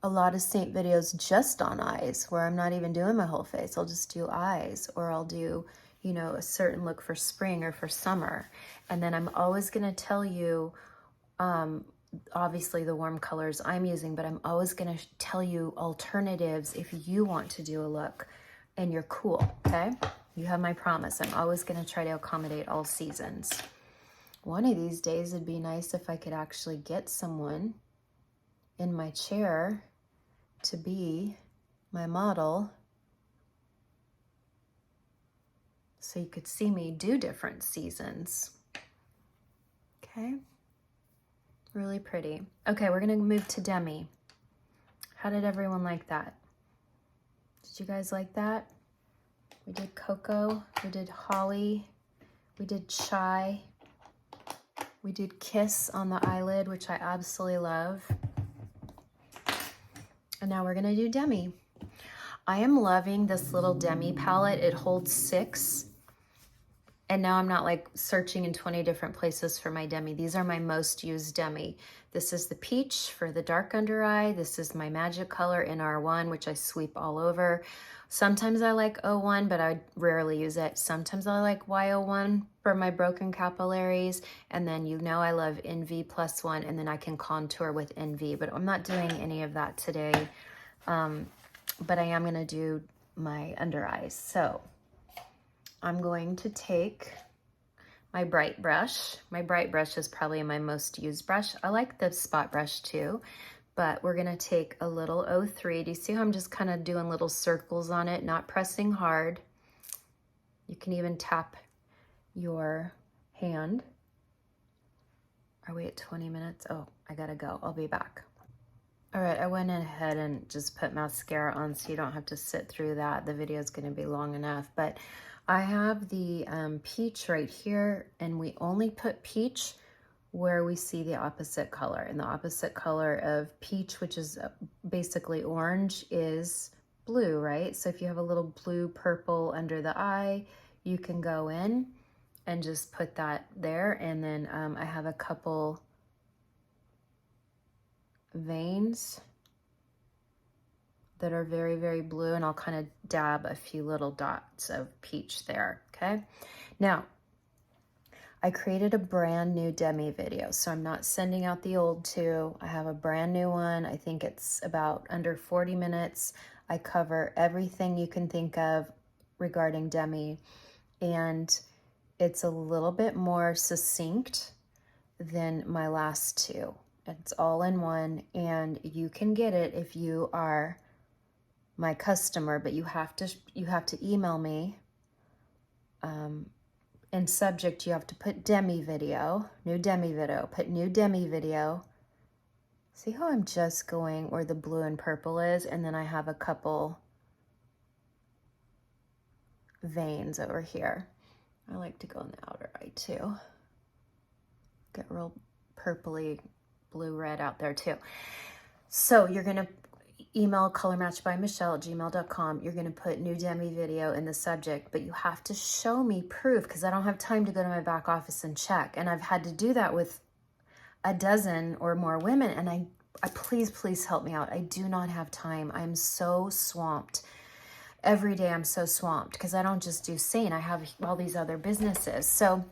a lot of Saint videos just on eyes where I'm not even doing my whole face. I'll just do eyes, or I'll do, you know, a certain look for spring or for summer. And then I'm always gonna tell you, obviously the warm colors I'm using, but I'm always gonna tell you alternatives if you want to do a look and you're cool, okay? You have my promise. I'm always gonna try to accommodate all seasons. One of these days it'd be nice if I could actually get someone in my chair to be my model so you could see me do different seasons. Okay, really pretty. Okay, we're gonna move to Demi. How did everyone like that? Did you guys like that? We did Coco, we did Holly, we did Chai, we did Kiss on the eyelid, which I absolutely love. And now we're gonna do Demi. I am loving this little Demi palette. It holds 6. And now I'm not like searching in 20 different places for my Demi. These are my most used Demi. This is the peach for the dark under eye. This is my magic color in R1, which I sweep all over. Sometimes I like O1, but I rarely use it. Sometimes I like Y01 for my broken capillaries. And then you know I love NV+1, and then I can contour with NV, but I'm not doing any of that today. But I am gonna do my under eyes. So I'm going to take my bright brush. My bright brush is probably my most used brush. I like the spot brush too, but we're gonna take a little 03. Do you see how I'm just kind of doing little circles on it, not pressing hard? You can even tap your hand. Are we at 20 minutes? Oh, I gotta go, I'll be back. All right, I went ahead and just put mascara on so you don't have to sit through that. The video is gonna be long enough, but I have the peach right here, and we only put peach where we see the opposite color. And the opposite color of peach, which is basically orange, is blue, right? So if you have a little blue purple under the eye, you can go in and just put that there. And then I have a couple veins that are very, very blue, and I'll kind of dab a few little dots of peach there, okay? Now, I created a brand new Demi video, so I'm not sending out the old two. I have a brand new one. I think it's about under 40 minutes. I cover everything you can think of regarding Demi, and it's a little bit more succinct than my last two. It's all in one, and you can get it if you are my customer, but you have to email me. In subject, you have to put Demi video, new Demi video, put new Demi video. See how I'm just going where the blue and purple is, and then I have a couple veins over here. I like to go in the outer eye too. Get real purpley, blue, red out there too. So you're gonna email colormatchbymichelle@gmail.com. You're gonna put new Demi video in the subject, but you have to show me proof because I don't have time to go to my back office and check. And I've had to do that with a dozen or more women, and I please help me out. I do not have time. I'm so swamped. Every day I'm so swamped because I don't just do SEINT. I have all these other businesses. So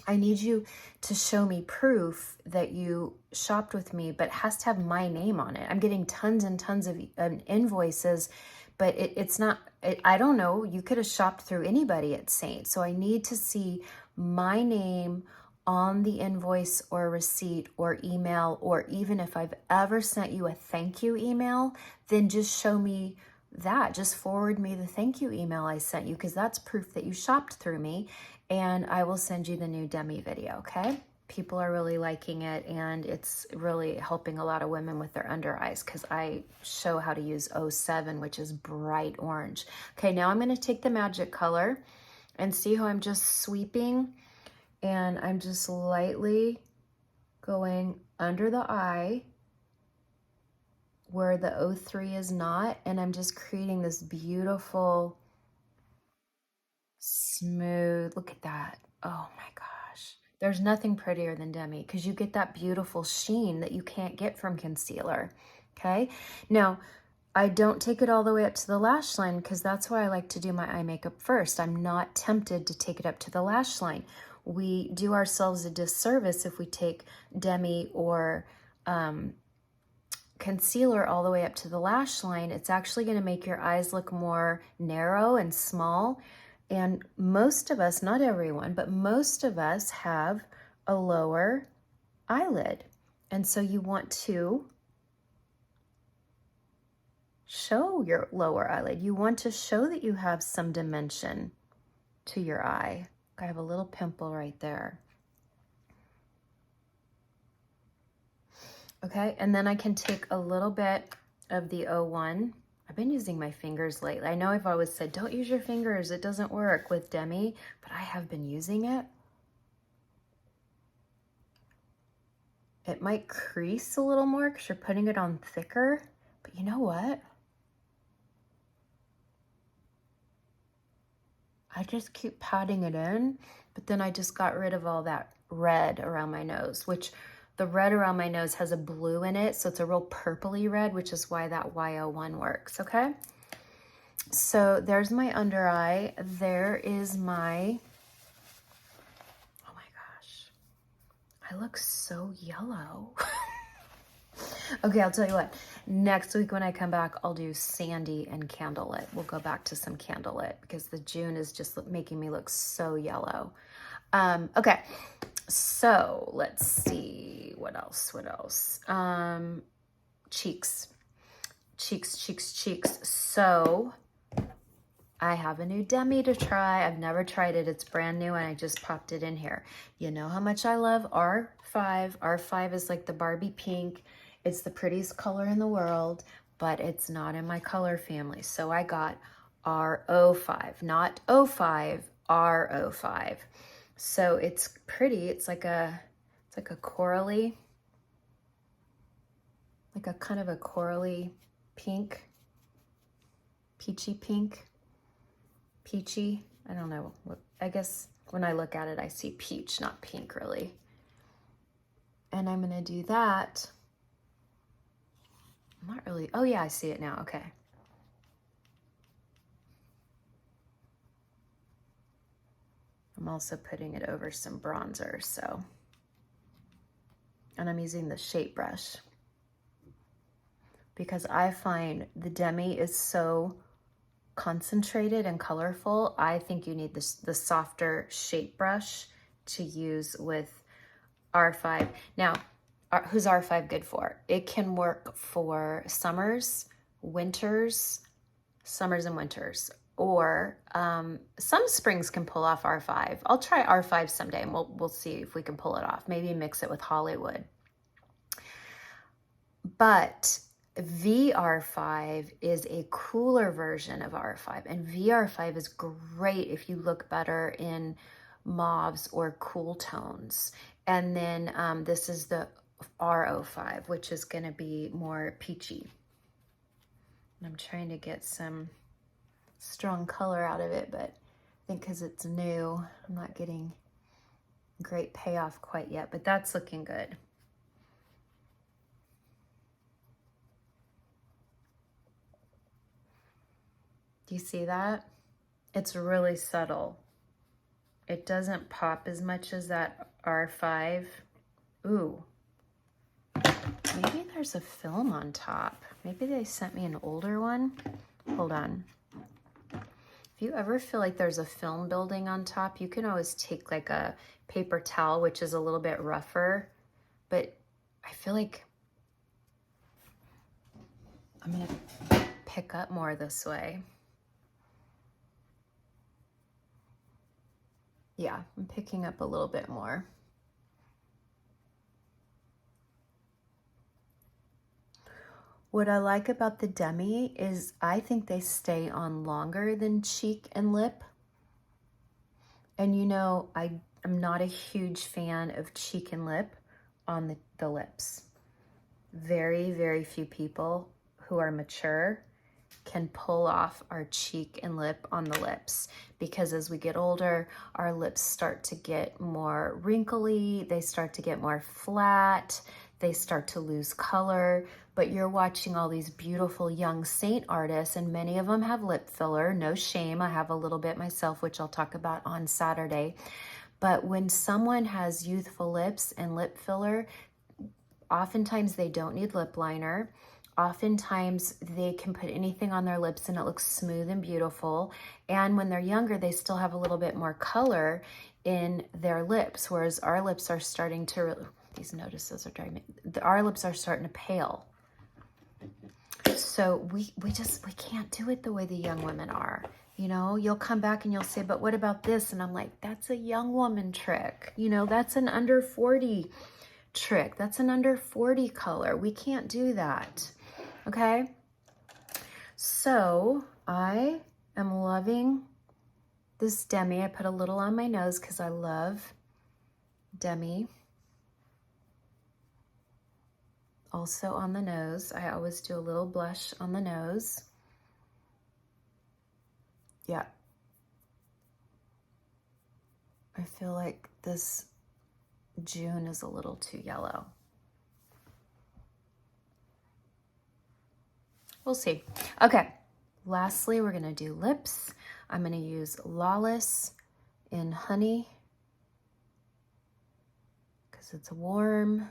I need you to show me proof that you shopped with me, but it has to have my name on it. I'm getting tons and tons of invoices, but it's not, I don't know, you could have shopped through anybody at SEINT. So I need to see my name on the invoice or receipt or email, or even if I've ever sent you a thank you email, then just show me that. Just forward me the thank you email I sent you, because that's proof that you shopped through me, and I will send you the new Demi video, okay? People are really liking it, and it's really helping a lot of women with their under eyes because I show how to use 07, which is bright orange. Okay, now I'm gonna take the magic color and see how I'm just sweeping, and I'm just lightly going under the eye where the 03 is not, and I'm just creating this beautiful, smooth, look at that. Oh my gosh. There's nothing prettier than Demi because you get that beautiful sheen that you can't get from concealer, okay? Now, I don't take it all the way up to the lash line because that's why I like to do my eye makeup first. I'm not tempted to take it up to the lash line. We do ourselves a disservice if we take Demi or concealer all the way up to the lash line. It's actually going to make your eyes look more narrow and small. And most of us, not everyone, but most of us have a lower eyelid. And so you want to show your lower eyelid. You want to show that you have some dimension to your eye. I have a little pimple right there. Okay, and then I can take a little bit of the 01. I've been using my fingers lately. I know I've always said, don't use your fingers, it doesn't work with Demi, but I have been using it. It might crease a little more because you're putting it on thicker, But you know what? I just keep patting it in, but then I just got rid of all that red around my nose, which the red around my nose has a blue in it, so it's a real purpley red, which is why that Y01 works, okay? So there's my under eye. There is my, oh my gosh, I look so yellow. Okay, I'll tell you what. Next week when I come back, I'll do sandy and candlelit. We'll go back to some candlelit because the June is just making me look so yellow. Okay, so let's see. What else? What else? Cheeks. Cheeks, cheeks, cheeks. So I have a new Demi to try. I've never tried it. It's brand new and I just popped it in here. You know how much I love R5. R5 is like the Barbie pink. It's the prettiest color in the world, but it's not in my color family. So I got R05, not O5, R05. So it's pretty. It's like a corally, like a kind of a corally pink, peachy pink. Peachy, I don't know. I guess when I look at it, I see peach, not pink really. And I'm gonna do that. I'm not really, oh yeah, I see it now, okay. I'm also putting it over some bronzer, so. And I'm using the shape brush because I find the Demi is so concentrated and colorful. I think you need the softer shape brush to use with R5. Now, who's R5 good for? It can work for summers, winters, summers and winters, or some springs can pull off R5. I'll try R5 someday and we'll see if we can pull it off. Maybe mix it with Hollywood. But VR5 is a cooler version of R5, and VR5 is great if you look better in mauves or cool tones. And then this is the R05, which is going to be more peachy. And I'm trying to get some strong color out of it, but I think because it's new, I'm not getting great payoff quite yet, but that's looking good. Do you see that? It's really subtle. It doesn't pop as much as that R5. Ooh, maybe there's a film on top. Maybe they sent me an older one. Hold on. If you ever feel like there's a film building on top, you can always take like a paper towel, which is a little bit rougher, but I feel like I'm gonna pick up more this way. Yeah, I'm picking up a little bit more. What I like about the Demi is I think they stay on longer than cheek and lip. And you know, I'm not a huge fan of cheek and lip on the lips. Very, very few people who are mature can pull off our cheek and lip on the lips, because as we get older, our lips start to get more wrinkly, they start to get more flat, they start to lose color. But you're watching all these beautiful young Saint artists, and many of them have lip filler. No shame, I have a little bit myself, which I'll talk about on Saturday. But when someone has youthful lips and lip filler, oftentimes they don't need lip liner. Oftentimes they can put anything on their lips and it looks smooth and beautiful. And when they're younger, they still have a little bit more color in their lips, whereas our lips are starting to, these notices are driving me, our lips are starting to pale. So we can't do it the way the young women are. You know, you'll come back and you'll say, but what about this? And I'm like, that's a young woman trick. You know, that's an under 40 trick. That's an under 40 color. We can't do that. Okay. So I am loving this Demi. I put a little on my nose because I love Demi. Also on the nose, I always do a little blush on the nose. Yeah. I feel like this June is a little too yellow. We'll see. Okay, lastly, we're gonna do lips. I'm gonna use Lawless in Honey because it's warm.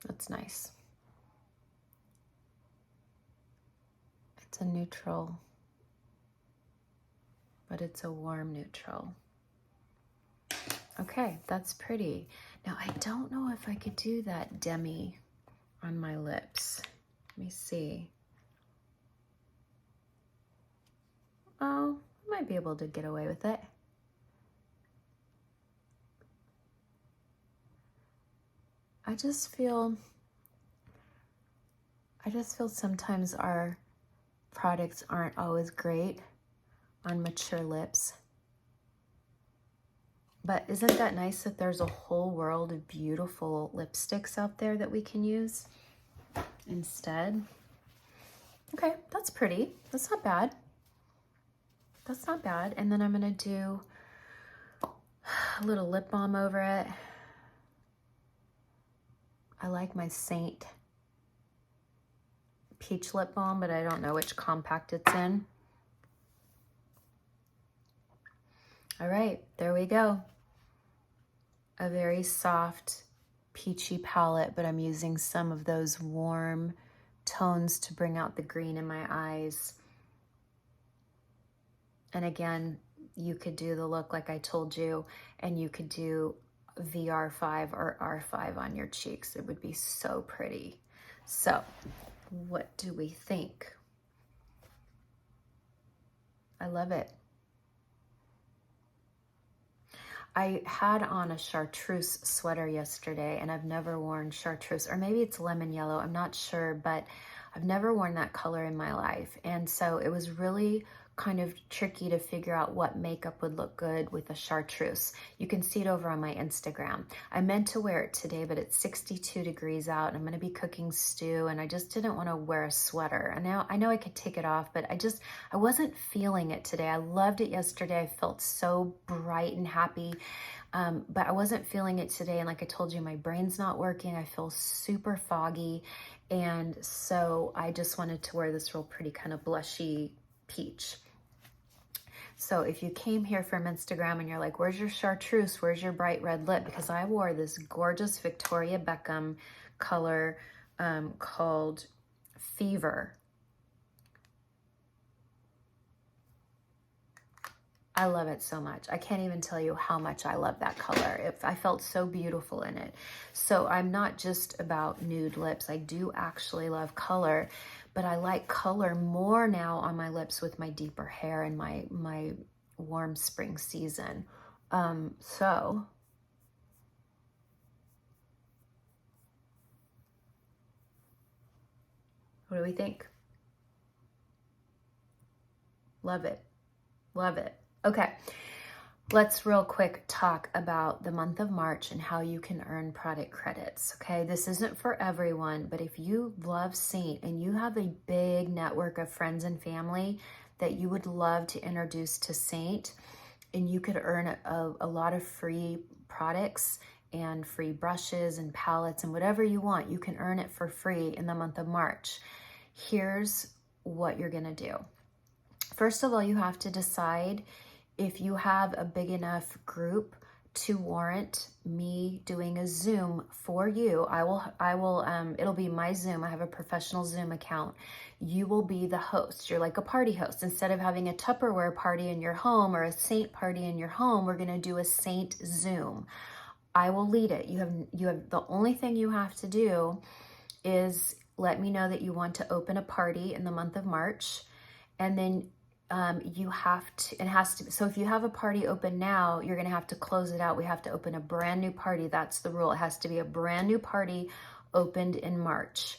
That's nice. It's a neutral, but it's a warm neutral. Okay, that's pretty. Now, I don't know if I could do that Demi on my lips. Let me see. Oh, I might be able to get away with it. I just feel sometimes our products aren't always great on mature lips. But isn't that nice that there's a whole world of beautiful lipsticks out there that we can use instead? Okay, that's pretty. That's not bad. That's not bad. And then I'm gonna do a little lip balm over it. I like my SEINT Peach Lip Balm, but I don't know which compact it's in. All right, there we go. A very soft, peachy palette, but I'm using some of those warm tones to bring out the green in my eyes. And again, you could do the look like I told you, and you could do VR5 or R5 on your cheeks. It would be so pretty. So, what do we think? I love it. I had on a chartreuse sweater yesterday, and I've never worn chartreuse, or maybe it's lemon yellow, I'm not sure, but I've never worn that color in my life. And so it was really kind of tricky to figure out what makeup would look good with a chartreuse. You can see it over on my Instagram. I meant to wear it today, but it's 62 degrees out and I'm gonna be cooking stew, and I just didn't wanna wear a sweater. And now I know I could take it off, but I wasn't feeling it today. I loved it yesterday. I felt so bright and happy, but I wasn't feeling it today. And like I told you, my brain's not working. I feel super foggy. And so I just wanted to wear this real pretty kind of blushy peach. So if you came here from Instagram and you're like, where's your chartreuse? Where's your bright red lip? Because I wore this gorgeous Victoria Beckham color called Fever. I love it so much. I can't even tell you how much I love that color. I felt so beautiful in it. So I'm not just about nude lips. I do actually love color, but I like color more now on my lips with my deeper hair and my warm spring season. So what do we think? Love it. Love it. Okay, let's real quick talk about the month of March and how you can earn product credits. Okay, this isn't for everyone, but if you love SEINT and you have a big network of friends and family that you would love to introduce to SEINT, and you could earn a lot of free products and free brushes and palettes and whatever you want, you can earn it for free in the month of March. Here's what you're gonna do. First of all, you have to decide if you have a big enough group to warrant me doing a Zoom for you. It'll be my Zoom. I have a professional Zoom account. You will be the host. You're like a party host. Instead of having a Tupperware party in your home or a SEINT party in your home, we're gonna do a SEINT Zoom. I will lead it. You have the only thing you have to do is let me know that you want to open a party in the month of March. And then you have to, it has to, so if you have a party open now, you're going to have to close it out. We have to open a brand new party. That's the rule. It has to be a brand new party opened in March.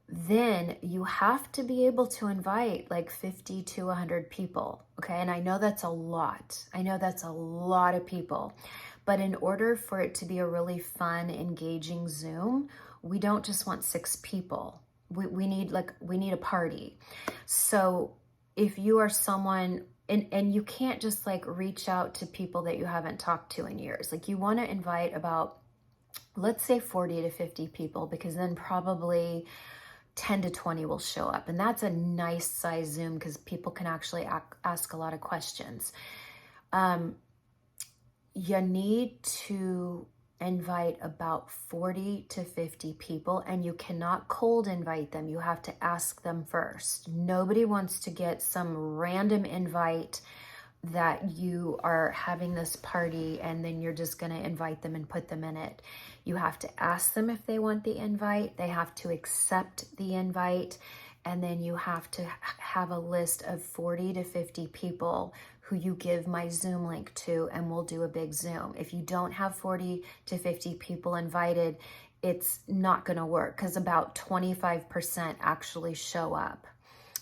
Then you have to be able to invite like 50 to 100 people. Okay. And I know that's a lot. I know that's a lot of people. But in order for it to be a really fun, engaging Zoom, we don't just want 6 people. We need a party. So if you are someone, and you can't just like reach out to people that you haven't talked to in years. Like you want to invite about, let's say 40 to 50 people, because then probably 10 to 20 will show up. And that's a nice size Zoom because people can actually ask a lot of questions. You need to invite about 40 to 50 people, and you cannot cold invite them. You have to ask them first. Nobody wants to get some random invite that you are having this party and then you're just going to invite them and put them in it. You have to ask them if they want the invite. They have to accept the invite. And then you have to have a list of 40 to 50 people who you give my Zoom link to, and we'll do a big Zoom. If you don't have 40 to 50 people invited, it's not going to work because about 25% actually show up.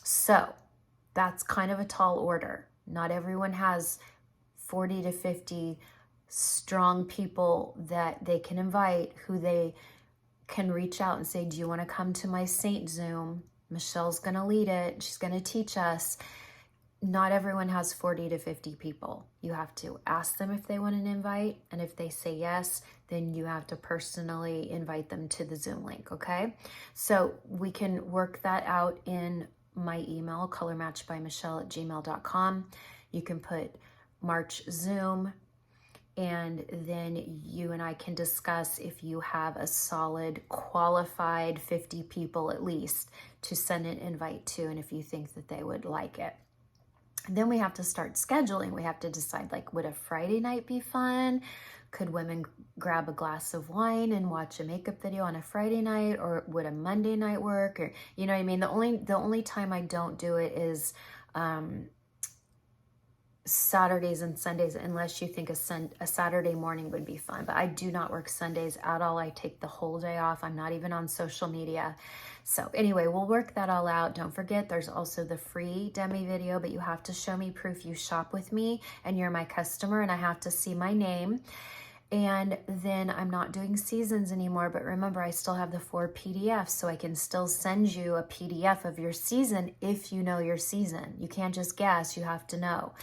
So that's kind of a tall order. Not everyone has 40 to 50 strong people that they can invite, who they can reach out and say, do you want to come to my Saint Zoom? Michelle's going to lead it. She's going to teach us. Not everyone has 40 to 50 people. You have to ask them if they want an invite. And if they say yes, then you have to personally invite them to the Zoom link. Okay. So we can work that out in my email, colormatchbymichelle@gmail.com. You can put March Zoom, and then you and I can discuss if you have a solid qualified 50 people at least to send an invite to, and if you think that they would like it. And then we have to start scheduling. We have to decide, like, would a Friday night be fun? Could women grab a glass of wine and watch a makeup video on a Friday night, or would a Monday night work? Or, you know what I mean? The only time I don't do it is Saturdays and Sundays, unless you think a Saturday morning would be fun. But I do not work Sundays at all. I take the whole day off. I'm not even on social media. So anyway, we'll work that all out. Don't forget, there's also the free Demi video, but you have to show me proof you shop with me and you're my customer, and I have to see my name. And then I'm not doing seasons anymore, but remember, I still have the 4 PDFs, so I can still send you a PDF of your season if you know your season. You can't just guess, you have to know.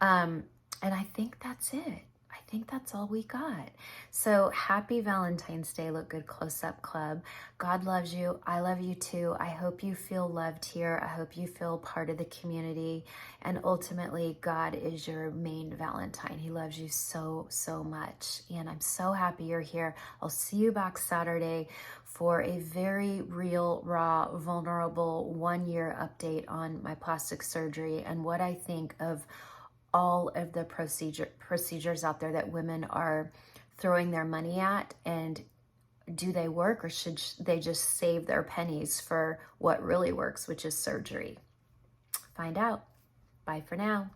And I think that's it. I think that's all we got. So happy Valentine's Day, Look Good Close-Up Club. God loves you. I love you too. I hope you feel loved here. I hope you feel part of the community. And ultimately, God is your main Valentine. He loves you so, so much. And I'm so happy you're here. I'll see you back Saturday for a very real, raw, vulnerable 1-year update on my plastic surgery and what I think of all of the procedures out there that women are throwing their money at, and do they work, or should they just save their pennies for what really works, which is surgery? Find out. Bye for now.